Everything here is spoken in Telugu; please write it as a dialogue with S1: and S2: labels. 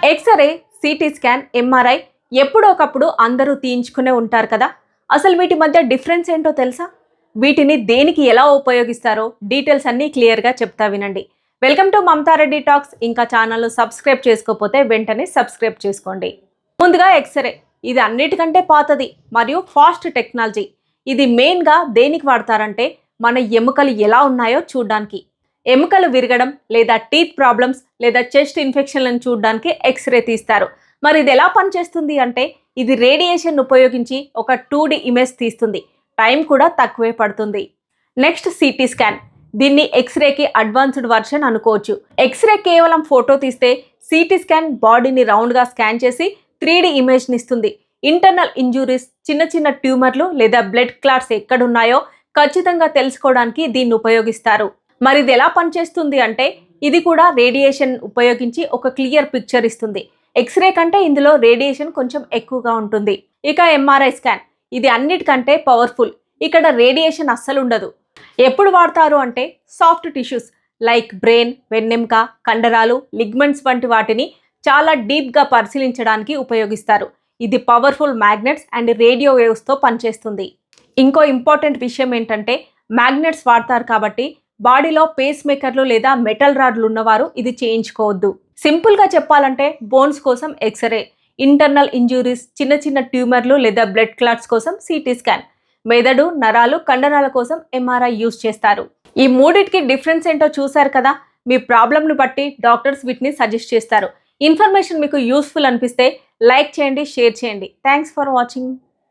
S1: ఎక్స్రే, సిటీ స్కాన్, ఎంఆర్ఐ ఎప్పుడో ఒకప్పుడు అందరూ తీయించుకునే ఉంటారు కదా. అసలు వీటి మధ్య డిఫరెన్స్ ఏంటో తెలుసా? వీటిని దేనికి ఎలా ఉపయోగిస్తారో డీటెయిల్స్ అన్నీ క్లియర్గా చెప్తా వినండి. Welcome to Mamata Reddy talks. ఇంకా ఛానల్ సబ్స్క్రైబ్ చేసుకోకపోతే వెంటనే సబ్స్క్రైబ్ చేసుకోండి. ముందుగా ఎక్స్రే. ఇది అన్నిటికంటే పాతది మరియు ఫాస్ట్ టెక్నాలజీ. ఇది మెయిన్గా దేనికి వాడతారంటే మన ఎముకలు ఎలా ఉన్నాయో చూడడానికి. ఎముకలు విరగడం లేదా టీత్ ప్రాబ్లమ్స్ లేదా చెస్ట్ ఇన్ఫెక్షన్లను చూడడానికి ఎక్స్రే తీస్తారు. మరి ఇది ఎలా పనిచేస్తుంది అంటే ఇది రేడియేషన్ ఉపయోగించి ఒక 2D ఇమేజ్ తీస్తుంది. టైం కూడా తక్కువే పడుతుంది. Next CT scan. దీన్ని ఎక్స్రేకి అడ్వాన్స్డ్ వర్షన్ అనుకోవచ్చు. ఎక్స్రే కేవలం ఫోటో తీస్తే, సిటీ స్కాన్ బాడీని రౌండ్గా స్కాన్ చేసి 3D ఇమేజ్ని ఇస్తుంది. ఇంటర్నల్ ఇంజురీస్, చిన్న చిన్న ట్యూమర్లు లేదా బ్లడ్ క్లాట్స్ ఎక్కడున్నాయో ఖచ్చితంగా తెలుసుకోవడానికి దీన్ని ఉపయోగిస్తారు. మరి ఇది ఎలా పనిచేస్తుంది అంటే ఇది కూడా రేడియేషన్ ఉపయోగించి ఒక క్లియర్ పిక్చర్ ఇస్తుంది. ఎక్స్రే కంటే ఇందులో రేడియేషన్ కొంచెం ఎక్కువగా ఉంటుంది. ఇక ఎంఆర్ఐ స్కాన్. ఇది అన్నిటికంటే పవర్ఫుల్. ఇక్కడ రేడియేషన్ అస్సలు ఉండదు. ఎప్పుడు వాడతారు అంటే సాఫ్ట్ టిష్యూస్ లైక్ బ్రెయిన్, వెన్నెముక, కండరాలు, లిగ్మెంట్స్ వంటి వాటిని చాలా డీప్గా పరిశీలించడానికి ఉపయోగిస్తారు. ఇది పవర్ఫుల్ మ్యాగ్నెట్స్ అండ్ రేడియో వేవ్స్తో పనిచేస్తుంది. ఇంకో ఇంపార్టెంట్ విషయం ఏంటంటే మ్యాగ్నెట్స్ వాడతారు కాబట్టి బాడీలో పేస్ మేకర్లు లేదా మెటల్ రాడ్లు ఉన్నవారు ఇది చేయించుకోవద్దు. సింపుల్గా చెప్పాలంటే బోన్స్ కోసం ఎక్స్రే, ఇంటర్నల్ ఇంజురీస్, చిన్న చిన్న ట్యూమర్లు లేదా బ్లడ్ క్లాట్స్ కోసం సిటీ స్కాన్, మెదడు, నరాలు, కండరాల కోసం ఎంఆర్ఐ యూజ్ చేస్తారు. ఈ మూడింటికి డిఫరెన్స్ ఏంటో చూశారు కదా. మీ ప్రాబ్లమ్ని బట్టి డాక్టర్స్ వీటిని సజెస్ట్ చేస్తారు. ఇన్ఫర్మేషన్ మీకు యూస్ఫుల్ అనిపిస్తే లైక్ చేయండి, షేర్ చేయండి. Thanks for watching.